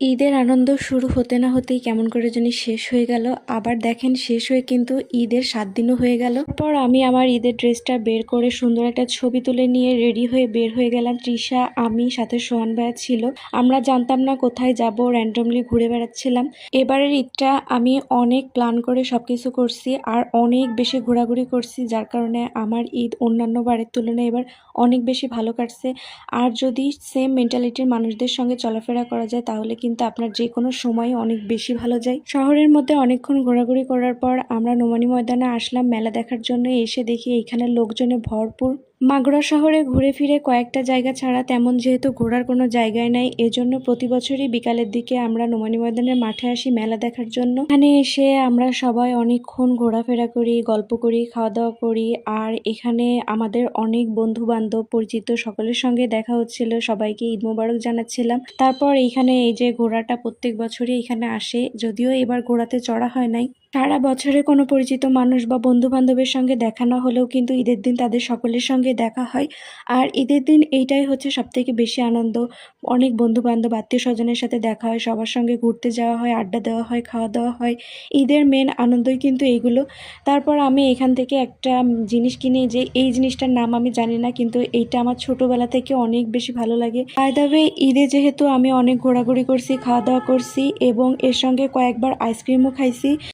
ঈদের আনন্দ শুরু হতে না হতেই কেমন করে জানি শেষ হয়ে গেল। আবার দেখেন শেষ হয়ে কিন্তু ঈদের 7 দিনও হয়ে গেল। তারপর আমি আমার ঈদের ড্রেসটা বের করে সুন্দর একটা ছবি তুলে নিয়ে রেডি হয়ে বের হয়ে গেলাম। তৃষা, আমি, সাথে সোহান ভাইয়া ছিল। আমরা জানতাম না কোথায় যাব, র্যান্ডমলি ঘুরে বেড়াচ্ছিলাম। এবারের ঈদটা আমি অনেক প্ল্যান করে সবকিছু করছি আর অনেক বেশি ঘোরাঘুরি করছি, যার কারণে আমার ঈদ অন্যান্য বারের তুলনায় এবার অনেক বেশি ভালো কাটছে। আর যদি সেম মেন্টালিটির মানুষদের সঙ্গে চলাফেরা করা যায় তাহলে কিন্তু আপনার যে কোনো সময় অনেক বেশি ভালো যায়। শহরের মধ্যে অনেকক্ষণ ঘোরাঘুরি করার পর আমরা নোমানী ময়দানে আসলাম মেলা দেখার জন্য। এসে দেখি এখানে লোকজনে ভরপুর। মাগুরা শহরে ঘুরে ফিরে কয়েকটা জায়গা ছাড়া তেমন যেহেতু ঘোরার কোনো জায়গায় নাই, এজন্য প্রতি বছরই বিকালের দিকে আমরা নোমানী ময়দানের মাঠে আসি মেলা দেখার জন্য। এখানে এসে আমরা সবাই অনেকক্ষণ ঘোরাফেরা করি, গল্প করি, খাওয়া দাওয়া করি। আর এখানে আমাদের অনেক বন্ধু বান্ধব পরিচিত সকলের সঙ্গে দেখা হচ্ছিল, সবাইকে ঈদ মোবারক জানাচ্ছিলাম। তারপর এইখানে এই যে ঘোড়াটা প্রত্যেক বছরই এখানে আসে, যদিও এবার ঘোড়াতে চড়া হয় নাই। সারা বছরে কোনো পরিচিত মানুষ বা বন্ধু বান্ধবের সঙ্গে দেখা না হলেও কিন্তু ঈদের দিন তাদের সকলের সঙ্গে দেখা হয়। আর ঈদের দিন এইটাই হচ্ছে সবথেকে বেশি আনন্দ। অনেক বন্ধু বান্ধব আত্মীয় স্বজনের সাথে দেখা হয়, সবার সঙ্গে ঘুরতে যাওয়া হয়, আড্ডা দেওয়া হয়, খাওয়া দাওয়া হয়। ঈদের মেন আনন্দই কিন্তু এইগুলো। তারপর আমি এখান থেকে একটা জিনিস কিনে, যে এই জিনিসটার নাম আমি জানি না, কিন্তু এইটা আমার ছোটবেলা থেকে অনেক বেশি ভালো লাগে। বাই দ্য ওয়ে, ঈদে যেহেতু আমি অনেক ঘোরাঘুরি করছি, খাওয়া দাওয়া করছি এবং এর সঙ্গে কয়েকবার আইসক্রিমও খাইছি।